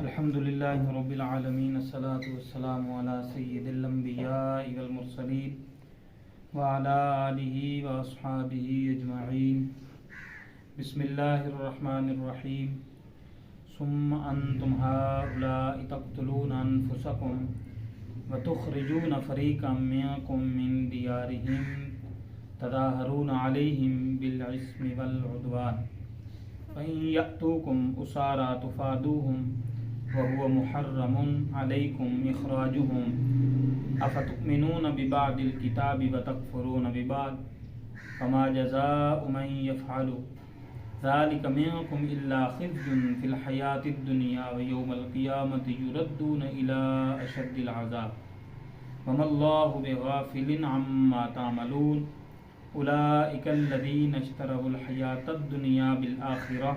الحمد للہ رب العالمین الصلاۃ والسلام علی سید الانبیاء والمرسلین وعلی آلہ واصحابہ اجمعین. بسم اللہ الرحمن الرحیم. ثم انتم هؤلاء تقتلون انفسکم وتخرجون فریقا منکم من دیارہم تظاہرون علیہم بالاسم والعدوان فإن يأتوكم أسارى تفادوهم وهو محرم عليكم إخراجهم أفتؤمنون ببعض الكتاب وتكفرون ببعض فما جزاء من يفعل ذلك منكم إلا خزي في الحياة الدنيا ويوم القيامة يردون إلى أشد العذاب وما الله بغافل عما تعملون. اولئک الذین اشتروا الحیاۃ الدنیا بالآخرہ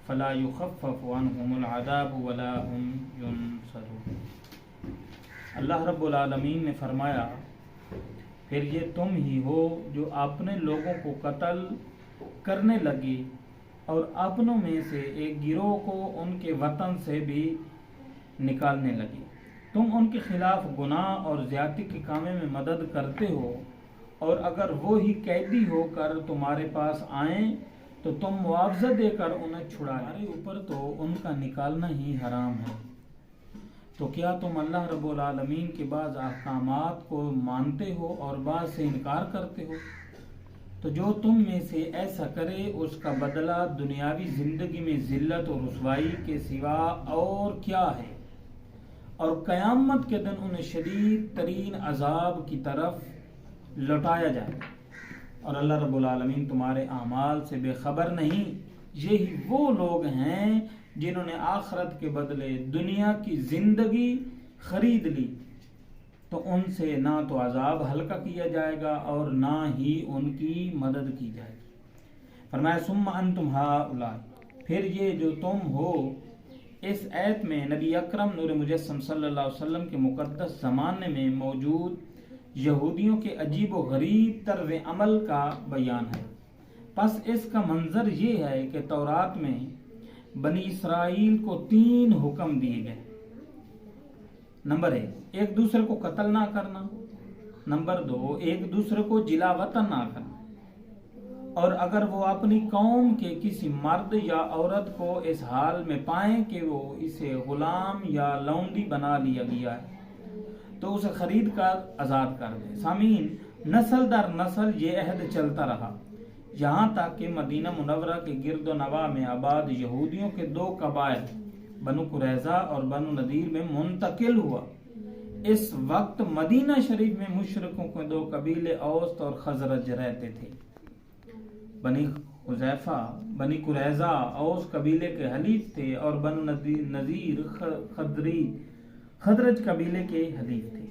فلا یخفف عنہم العذاب ولا هم ینصرون. اللہ رب العالمین نے فرمایا پھر یہ تم ہی ہو جو اپنے لوگوں کو قتل کرنے لگے اور اپنوں میں سے ایک گروہ کو ان کے وطن سے بھی نکالنے لگے. تم ان کے خلاف گناہ اور زیادتی کے کاموں میں مدد کرتے ہو اور اگر وہی قیدی ہو کر تمہارے پاس آئیں تو تم معاوضہ دے کر انہیں چھڑا لیں. ہمارے اوپر تو ان کا نکالنا ہی حرام ہے. تو کیا تم اللہ رب العالمین کے بعض احکامات کو مانتے ہو اور بعض سے انکار کرتے ہو؟ تو جو تم میں سے ایسا کرے اس کا بدلہ دنیاوی زندگی میں ذلت اور رسوائی کے سوا اور کیا ہے، اور قیامت کے دن انہیں شدید ترین عذاب کی طرف لوٹایا جائے. اور اللہ رب العالمین تمہارے اعمال سے بے خبر نہیں. یہی وہ لوگ ہیں جنہوں نے آخرت کے بدلے دنیا کی زندگی خرید لی، تو ان سے نہ تو عذاب ہلکا کیا جائے گا اور نہ ہی ان کی مدد کی جائے گی. فرمایا ثم انتم ہؤلاء، پھر یہ جو تم ہو. اس آیت میں نبی اکرم نور مجسم صلی اللہ علیہ وسلم کے مقدس زمانے میں موجود یہودیوں کے عجیب و غریب طرز عمل کا بیان ہے. پس اس کا منظر یہ ہے کہ تورات میں بنی اسرائیل کو 3 حکم دیے گئے. نمبر 1، ایک دوسرے کو قتل نہ کرنا. نمبر 2، ایک دوسرے کو جلا وطن نہ کرنا. اور اگر وہ اپنی قوم کے کسی مرد یا عورت کو اس حال میں پائیں کہ وہ اسے غلام یا لونڈی بنا لیا گیا ہے تو اسے خرید کر آزاد کر دے. سامعین، نسل در نسل یہ عہد چلتا رہا یہاں تک کہ مدینہ منورہ کے گرد و نواح میں آباد یہودیوں کے 2 قبائل بنو قریظہ اور بنو نذیر میں منتقل ہوا. اس وقت مدینہ شریف میں مشرکوں کے 2 قبیلے اوس اور خزرج رہتے تھے. بنی قریظہ اوس قبیلے کے حلیف تھے اور بنو نذیر خزرج قبیلے کے حلیف تھے.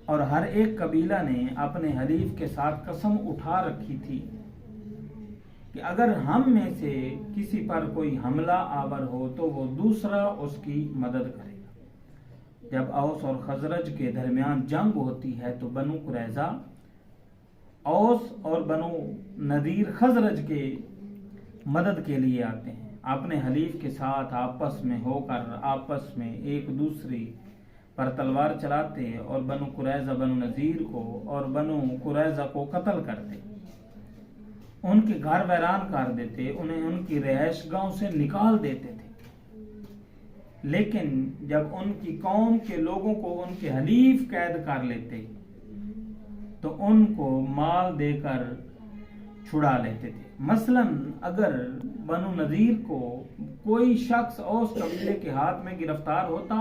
اور ہر ایک قبیلہ نے اپنے حلیف کے ساتھ قسم اٹھا رکھی تھی کہ اگر ہم میں سے کسی پر کوئی حملہ آور ہو تو وہ دوسرا اس کی مدد کرے گا. جب اوس اور خزرج کے درمیان جنگ ہوتی ہے تو بنو قریظہ اوس اور بنو نذیر خزرج کے مدد کے لیے آتے ہیں. اپنے حلیف کے ساتھ آپس میں ہو کر آپس میں ایک دوسری پر تلوار چلاتے اور بنو قریظہ بنو نذیر کو اور بنو قریظہ کو قتل کرتے، ان کے گھر ویران کر دیتے، انہیں ان کی رہائش گاہوں سے نکال دیتے تھے. لیکن جب ان کی قوم کے لوگوں کو ان کے حلیف قید کر لیتے تو ان کو مال دے کر چھڑا لیتے تھے. مثلا اگر بنو نذیر کو کوئی شخص اوس قبیلے کے ہاتھ میں گرفتار ہوتا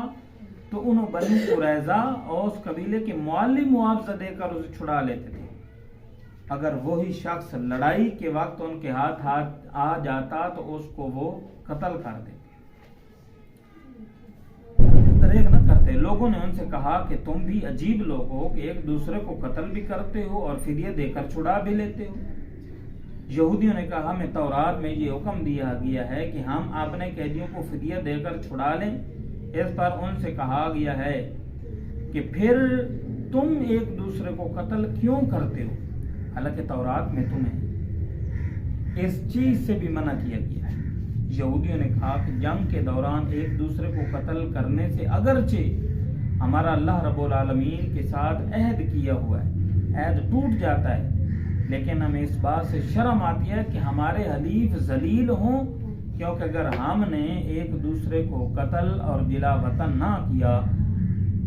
تو انہوں بنو قریظہ اوس قبیلے کے مالی معاوضہ دے کر اسے چھڑا لیتے تھے. اگر وہی شخص لڑائی کے وقت ان کے ہاتھ آ جاتا تو اس کو وہ قتل کر دیتے. دریغ نہ کرتے. لوگوں نے ان سے کہا کہ تم بھی عجیب لوگ ہو کہ ایک دوسرے کو قتل بھی کرتے ہو اور فدیہ دے کر چھڑا بھی لیتے ہو. یہودیوں نے کہا ہمیں تورات میں یہ حکم دیا گیا ہے کہ ہم اپنے قیدیوں کو فدیہ دے کر چھڑا لیں. اس پر ان سے کہا گیا ہے کہ پھر تم ایک دوسرے کو قتل کیوں کرتے ہو، حالانکہ تورات میں تمہیں اس چیز سے بھی منع کیا گیا ہے. یہودیوں نے کہا کہ جنگ کے دوران ایک دوسرے کو قتل کرنے سے اگرچہ ہمارا اللہ رب العالمین کے ساتھ عہد کیا ہوا ہے، عہد ٹوٹ جاتا ہے، لیکن ہمیں اس بات سے شرم آتی ہے کہ ہمارے حلیف ذلیل ہوں، کیونکہ اگر ہم نے ایک دوسرے کو قتل اور جلا وطن نہ کیا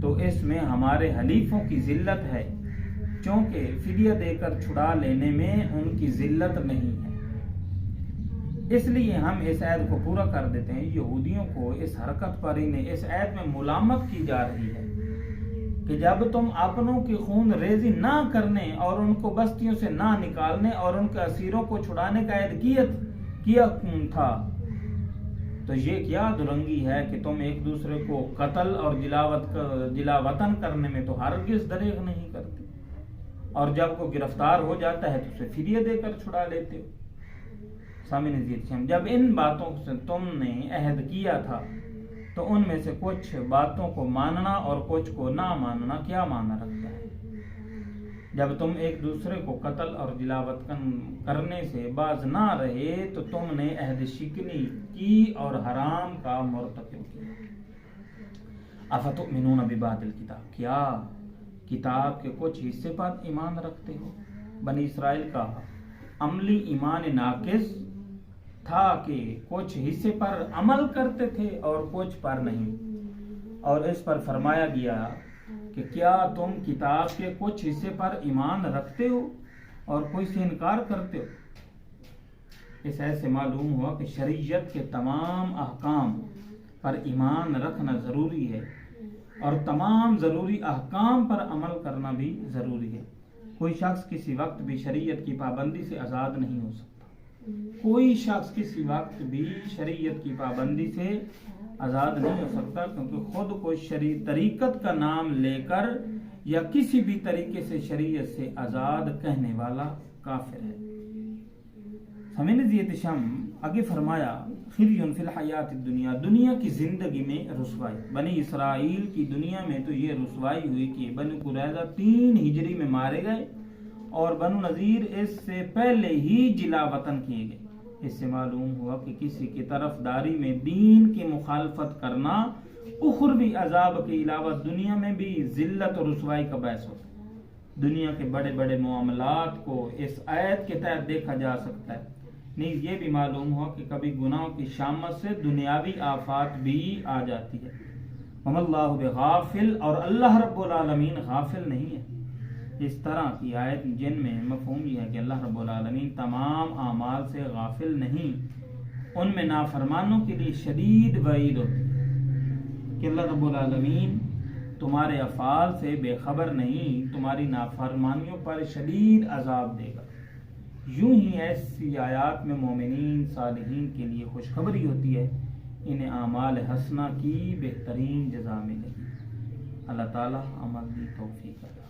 تو اس میں ہمارے حلیفوں کی ذلت ہے، چونکہ فدیہ دے کر چھڑا لینے میں ان کی ذلت نہیں ہے، اس لیے ہم اس عہد کو پورا کر دیتے ہیں۔ یہودیوں کو اس حرکت پر انہیں اس عہد میں ملامت کی جا رہی ہے کہ جب تم اپنوں کی خون ریزی نہ کرنے اور ان کو بستیوں سے نہ نکالنے اور ان کے اسیروں کو چھڑانے کا عہد کیا تھا، تو یہ کیا درنگی ہے کہ تم ایک دوسرے کو قتل اور جلا وطن کرنے میں تو ہرگز دریغ نہیں کرتے، اور جب کوئی گرفتار ہو جاتا ہے تو اسے فدیہ دے کر چھڑا لیتے ہو۔ سامعین عزیز، جب ان باتوں سے تم نے عہد کیا تھا تو ان میں سے کچھ باتوں کو ماننا اور کچھ کو نہ ماننا کیا معنی رکھتا ہے؟ جب تم ایک دوسرے کو قتل اور جلا وطن کرنے سے باز نہ رہے تو تم نے عہد شکنی کی اور حرام کا مرتکب کیا۔ افتؤمنون ببعض الکتاب، کیا کتاب کے کچھ حصے پر ایمان رکھتے ہو؟ بنی اسرائیل کا عملی ایمان ناقص تھا کہ کچھ حصے پر عمل کرتے تھے اور کچھ پر نہیں، اور اس پر فرمایا گیا کہ کیا تم کتاب کے کچھ حصے پر ایمان رکھتے ہو اور کوئی سے انکار کرتے ہو؟ اس ایسے معلوم ہوا کہ شریعت کے تمام احکام پر ایمان رکھنا ضروری ہے اور تمام ضروری احکام پر عمل کرنا بھی ضروری ہے۔ کوئی شخص کسی وقت بھی شریعت کی پابندی سے آزاد نہیں ہو سکتا، کوئی شخص کسی وقت بھی شریعت کی پابندی سے آزاد نہیں ہو سکتا، کیونکہ خود کو طریقت کا نام لے کر یا کسی بھی طریقے سے شریعت سے آزاد کہنے والا کافر ہے۔ سامعین شم آگے فرمایا خزی فی الحیات الدنیا، دنیا کی زندگی میں رسوائی۔ بنی اسرائیل کی دنیا میں تو یہ رسوائی ہوئی کہ بنو قریظہ 3 ہجری میں مارے گئے اور بنو نذیر اس سے پہلے ہی جلا وطن کیے گئے۔ اس سے معلوم ہوا کہ کسی کی طرف داری میں دین کی مخالفت کرنا اخروی عذاب کے علاوہ دنیا میں بھی ذلت اور رسوائی کا باعث ہوتا ہے۔ دنیا کے بڑے بڑے معاملات کو اس آیت کے تحت دیکھا جا سکتا ہے۔ نیز یہ بھی معلوم ہوا کہ کبھی گناہوں کی شامت سے دنیاوی آفات بھی آ جاتی ہے۔ وما اللہ بغافل، اور اللہ رب العالمین غافل نہیں ہے۔ اس طرح کی آیت جن میں مفہوم یہ ہے کہ اللہ رب العالمین تمام اعمال سے غافل نہیں، ان میں نافرمانوں کے لیے شدید وعید ہوتی ہے کہ اللہ رب العالمین تمہارے افعال سے بے خبر نہیں، تمہاری نافرمانیوں پر شدید عذاب دے گا۔ یوں ہی ایسی آیات میں مومنین صالحین کے لیے خوشخبری ہوتی ہے، انہیں اعمال حسنہ کی بہترین جزا ملے گی۔ اللہ تعالی عمل کی توفیق کرے۔